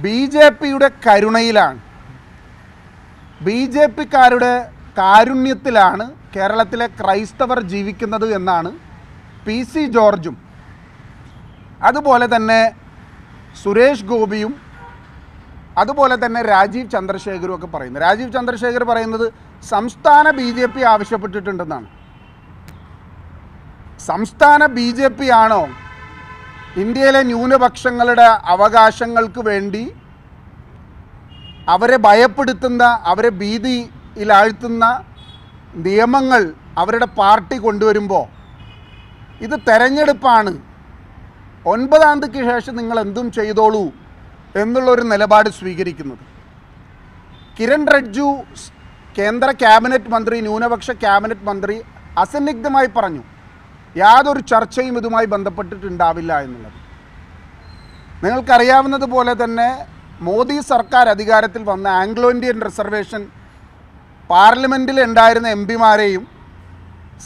B J പിയുടെ കരുണയിലാണ്, B J പിക്കാരുടെ കാരുണ്യത്തിലാണ് കേരളത്തിലെ ക്രൈസ്തവർ ജീവിക്കുന്നത് എന്നാണ് പി സി ജോർജും അതുപോലെ തന്നെ സുരേഷ് ഗോപിയും അതുപോലെ തന്നെ രാജീവ് ചന്ദ്രശേഖരും ഒക്കെ പറയുന്നത്. രാജീവ് ചന്ദ്രശേഖർ പറയുന്നത് സംസ്ഥാന ബി ജെ പി ആവശ്യപ്പെട്ടിട്ടുണ്ടെന്നാണ്. സംസ്ഥാന ബി ജെ പി ആണോ ഇന്ത്യയിലെ ന്യൂനപക്ഷങ്ങളുടെ അവകാശങ്ങൾക്ക് വേണ്ടി അവരെ ഭയപ്പെടുത്തുന്ന, അവരെ ഭീതിയിലാഴ്ത്തുന്ന നിയമങ്ങൾ അവരുടെ പാർട്ടി കൊണ്ടുവരുമ്പോൾ ഇത് തെരഞ്ഞെടുപ്പാണ്, 9-ാം തീയതിക്ക് ശേഷം നിങ്ങൾ എന്തും ചെയ്തോളൂ എന്നുള്ളൊരു നിലപാട് സ്വീകരിക്കുന്നത്? കിരൺ റിജ്ജു കേന്ദ്ര ക്യാബിനറ്റ് മന്ത്രി, ന്യൂനപക്ഷ ക്യാബിനറ്റ് മന്ത്രി അസന്നിഗ്ധമായി പറഞ്ഞു യാതൊരു ചർച്ചയും ഇതുമായി ബന്ധപ്പെട്ടിട്ടുണ്ടാവില്ല എന്നുള്ളത്. നിങ്ങൾക്കറിയാവുന്നതുപോലെ തന്നെ മോദി സർക്കാർ അധികാരത്തിൽ വന്ന ആംഗ്ലോ ഇന്ത്യൻ റിസർവേഷൻ പാർലമെൻറ്റിൽ ഉണ്ടായിരുന്ന എം പിമാരെയും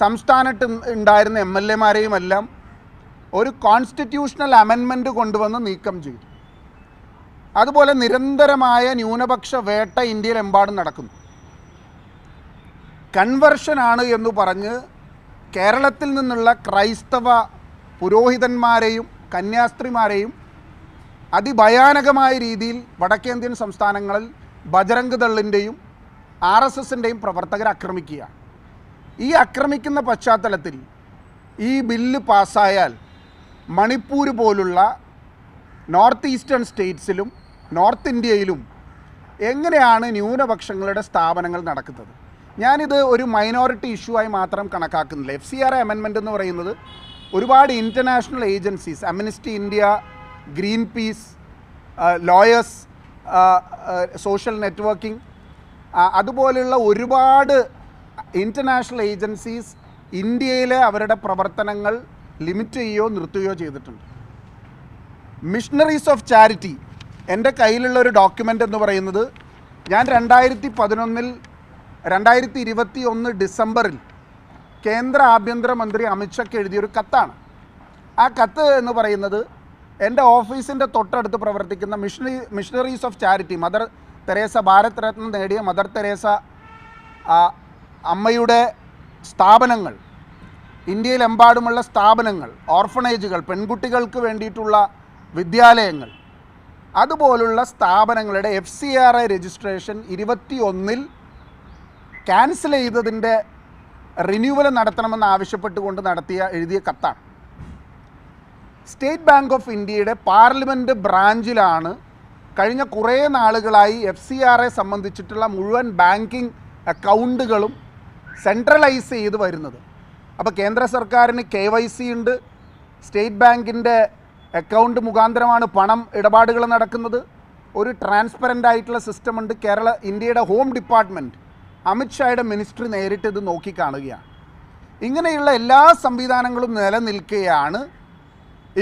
സംസ്ഥാനത്ത് ഉണ്ടായിരുന്ന എം എൽ എമാരെയും എല്ലാം ഒരു കോൺസ്റ്റിറ്റ്യൂഷണൽ അമെൻമെൻറ്റ് കൊണ്ടുവന്ന് നീക്കം ചെയ്തു. അതുപോലെ നിരന്തരമായ ന്യൂനപക്ഷ വേട്ട ഇന്ത്യയിലെമ്പാടും നടക്കുന്നു. കൺവെർഷനാണ് എന്ന് പറഞ്ഞ് കേരളത്തിൽ നിന്നുള്ള ക്രൈസ്തവ പുരോഹിതന്മാരെയും കന്യാസ്ത്രീമാരെയും അതിഭയാനകമായ രീതിയിൽ വടക്കേന്ത്യൻ സംസ്ഥാനങ്ങളിൽ ബജറംഗ് ദളിൻ്റെയും RSSൻ്റെയും പ്രവർത്തകർ ആക്രമിക്കുകയാണ്. ഈ ആക്രമിക്കുന്ന പശ്ചാത്തലത്തിൽ ഈ ബില്ല് പാസ്സായാൽ മണിപ്പൂർ പോലുള്ള നോർത്ത് ഈസ്റ്റേൺ സ്റ്റേറ്റ്സിലും നോർത്ത് ഇന്ത്യയിലും എങ്ങനെയാണ് ന്യൂനപക്ഷങ്ങളുടെ സ്ഥാപനങ്ങൾ നടക്കുന്നത്? ഞാനിത് ഒരു മൈനോറിറ്റി ഇഷ്യൂ ആയി മാത്രം കണക്കാക്കുന്നില്ല. FCRA അമെൻമെൻ്റ് എന്ന് പറയുന്നത് ഒരുപാട് international agencies, Amnesty India, Greenpeace, lawyers social networking, അതുപോലെയുള്ള ഒരുപാട് ഇൻ്റർനാഷണൽ ഏജൻസീസ് ഇന്ത്യയിലെ അവരുടെ പ്രവർത്തനങ്ങൾ ലിമിറ്റ് ചെയ്യുകയോ നിർത്തുകയോ ചെയ്തിട്ടുണ്ട്. മിഷണറീസ് ഓഫ് ചാരിറ്റി, എൻ്റെ കയ്യിലുള്ള ഒരു ഡോക്യുമെൻ്റ് എന്ന് പറയുന്നത് ഞാൻ 2021 ഡിസംബറിൽ കേന്ദ്ര ആഭ്യന്തരമന്ത്രി അമിത്ഷാക്ക് എഴുതിയൊരു കത്താണ്. ആ കത്ത് എന്ന് പറയുന്നത് എൻ്റെ ഓഫീസിൻ്റെ തൊട്ടടുത്ത് പ്രവർത്തിക്കുന്ന missionaries of charity, Mother Teresa, Bharat Ratna നേടിയ മദർ തെരേസ അമ്മയുടെ സ്ഥാപനങ്ങൾ, ഇന്ത്യയിലെമ്പാടുമുള്ള സ്ഥാപനങ്ങൾ, ഓർഫണേജുകൾ, പെൺകുട്ടികൾക്ക് വേണ്ടിയിട്ടുള്ള വിദ്യാലയങ്ങൾ, അതുപോലുള്ള സ്ഥാപനങ്ങളുടെ FCRA രജിസ്ട്രേഷൻ 21 ക്യാൻസൽ ചെയ്തതിൻ്റെ റിന്യൂവൽ നടത്തണമെന്ന് ആവശ്യപ്പെട്ടുകൊണ്ട് എഴുതിയ കത്താണ്. സ്റ്റേറ്റ് ബാങ്ക് ഓഫ് ഇന്ത്യയുടെ പാർലമെൻറ്റ് ബ്രാഞ്ചിലാണ് കഴിഞ്ഞ കുറേ നാളുകളായി FCRA സംബന്ധിച്ചിട്ടുള്ള മുഴുവൻ ബാങ്കിങ് അക്കൗണ്ടുകളും സെൻട്രലൈസ് ചെയ്ത് വരുന്നത്. അപ്പോൾ കേന്ദ്ര സർക്കാരിന് KYC ഉണ്ട്, സ്റ്റേറ്റ് ബാങ്കിൻ്റെ അക്കൗണ്ട് മുഖാന്തരമാണ് പണം ഇടപാടുകൾ നടക്കുന്നത്, ഒരു ട്രാൻസ്പെറൻ്റ് ആയിട്ടുള്ള സിസ്റ്റം ഉണ്ട്. ഇന്ത്യയുടെ ഹോം ഡിപ്പാർട്ട്മെൻറ്റ്, അമിത്ഷായുടെ മിനിസ്ട്രി നേരിട്ട് ഇത് നോക്കിക്കാണുകയാണ്. ഇങ്ങനെയുള്ള എല്ലാ സംവിധാനങ്ങളും നിലനിൽക്കുകയാണ്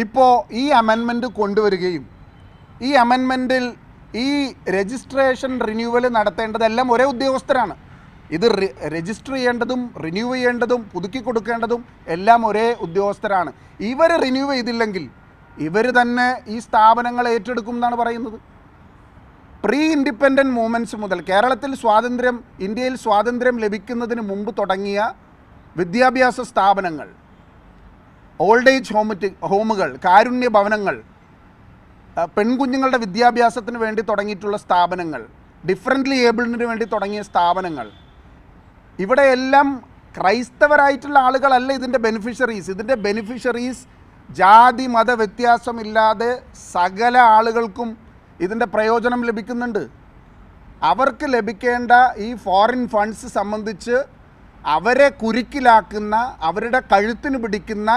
ഇപ്പോൾ ഈ അമെൻമെൻറ്റ് കൊണ്ടുവരികയും ഈ അമെൻമെൻറ്റിൽ ഈ രജിസ്ട്രേഷൻ റിന്യൂവൽ നടത്തേണ്ടതെല്ലാം ഒരേ ഉദ്യോഗസ്ഥരാണ്. ഇത് രജിസ്റ്റർ ചെയ്യേണ്ടതും റിന്യൂ ചെയ്യേണ്ടതും പുതുക്കി കൊടുക്കേണ്ടതും എല്ലാം ഒരേ ഉദ്യോഗസ്ഥരാണ്. ഇവർ റിന്യൂ ചെയ്തില്ലെങ്കിൽ ഇവർ തന്നെ ഈ സ്ഥാപനങ്ങൾ ഏറ്റെടുക്കും എന്നാണ് പറയുന്നത്. പ്രീ ഇൻഡിപെൻഡൻറ്റ് മൂവ്മെൻറ്റ്സ് മുതൽ ഇന്ത്യയിൽ സ്വാതന്ത്ര്യം ലഭിക്കുന്നതിന് മുമ്പ് തുടങ്ങിയ വിദ്യാഭ്യാസ സ്ഥാപനങ്ങൾ, ഓൾഡ് ഏജ് ഹോമുകൾ, കാരുണ്യ ഭവനങ്ങൾ, പെൺകുഞ്ഞുങ്ങളുടെ വിദ്യാഭ്യാസത്തിന് വേണ്ടി തുടങ്ങിയിട്ടുള്ള സ്ഥാപനങ്ങൾ, ഡിഫറൻ്റ്ലി ഏബിൾഡിന് വേണ്ടി തുടങ്ങിയ സ്ഥാപനങ്ങൾ, ഇവിടെയെല്ലാം ക്രൈസ്തവരായിട്ടുള്ള ആളുകളല്ല ഇതിൻ്റെ ബെനിഫിഷ്യറീസ് ജാതി മത വ്യത്യാസമില്ലാതെ സകല ആളുകൾക്കും ഇതിൻ്റെ പ്രയോജനം ലഭിക്കുന്നുണ്ട്. അവർക്ക് ലഭിക്കേണ്ട ഈ ഫോറിൻ ഫണ്ട്സ് സംബന്ധിച്ച് അവരെ കുരുക്കിലാക്കുന്ന, അവരുടെ കഴുത്തിന് പിടിക്കുന്ന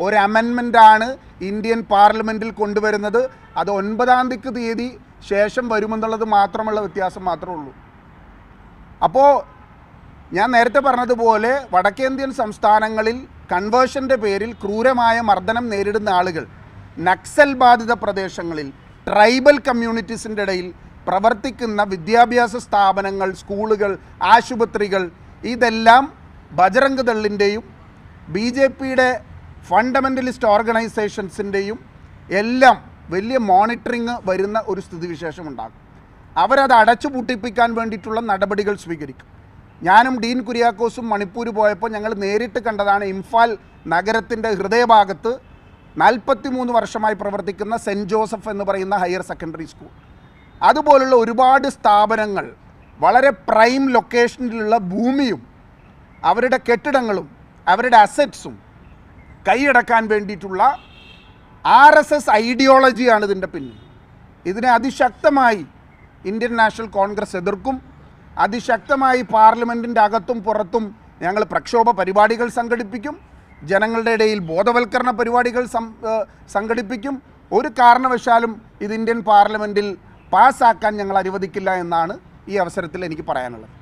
ഒരു അമെൻമെൻറ്റാണ് ഇന്ത്യൻ പാർലമെൻറ്റിൽ കൊണ്ടുവരുന്നത്. അത് 9-ാം തീയതി ശേഷം വരുമെന്നുള്ളത് മാത്രമുള്ള വ്യത്യാസം മാത്രമേ ഉള്ളൂ. അപ്പോൾ ഞാൻ നേരത്തെ പറഞ്ഞതുപോലെ വടക്കേന്ത്യൻ സംസ്ഥാനങ്ങളിൽ കൺവേർഷൻ്റെ പേരിൽ ക്രൂരമായ മർദ്ദനം നേരിടുന്ന ആളുകൾ, നക്സൽ ബാധിത പ്രദേശങ്ങളിൽ ട്രൈബൽ കമ്മ്യൂണിറ്റീസിൻ്റെ ഇടയിൽ പ്രവർത്തിക്കുന്ന വിദ്യാഭ്യാസ സ്ഥാപനങ്ങൾ, സ്കൂളുകൾ, ആശുപത്രികൾ, ഇതെല്ലാം ബജറംഗ് ദളിൻ്റെയും BJPയുടെ ഫണ്ടമെൻ്റലിസ്റ്റ് ഓർഗനൈസേഷൻസിൻ്റെയും എല്ലാം വലിയ മോണിറ്ററിങ് വരുന്ന ഒരു സ്ഥിതിവിശേഷം ഉണ്ടാകും. അവരത് അടച്ചു പൂട്ടിപ്പിക്കാൻ വേണ്ടിയിട്ടുള്ള നടപടികൾ സ്വീകരിക്കും. ഞാനും ഡീൻ കുര്യാക്കോസും മണിപ്പൂർ പോയപ്പോൾ ഞങ്ങൾ നേരിട്ട് കണ്ടതാണ് ഇംഫാൽ നഗരത്തിൻ്റെ ഹൃദയഭാഗത്ത് 43 വർഷമായി പ്രവർത്തിക്കുന്ന സെൻറ്റ് ജോസഫ് എന്ന് പറയുന്ന ഹയർ സെക്കൻഡറി സ്കൂൾ. അതുപോലുള്ള ഒരുപാട് സ്ഥാപനങ്ങൾ വളരെ പ്രൈം ലൊക്കേഷനിലുള്ള ഭൂമിയും അവരുടെ കെട്ടിടങ്ങളും അവരുടെ അസറ്റ്സും കൈയടക്കാൻ വേണ്ടിയിട്ടുള്ള RSS ഐഡിയോളജിയാണ് ഇതിൻ്റെ പിന്നിൽ. ഇതിനെ അതിശക്തമായി ഇന്ത്യൻ നാഷണൽ കോൺഗ്രസ് എതിർക്കും. അതിശക്തമായി പാർലമെൻറ്റിൻ്റെ അകത്തും പുറത്തും ഞങ്ങൾ പ്രക്ഷോഭ പരിപാടികൾ സംഘടിപ്പിക്കും. ജനങ്ങളുടെ ഇടയിൽ ബോധവൽക്കരണ പരിപാടികൾ സംഘടിപ്പിക്കും. ഒരു കാരണവശാലും ഇത് ഇന്ത്യൻ പാർലമെൻറ്റിൽ പാസ്സാക്കാൻ ഞങ്ങൾ അനുവദിക്കില്ല എന്നാണ് ഈ അവസരത്തിൽ എനിക്ക് പറയാനുള്ളത്.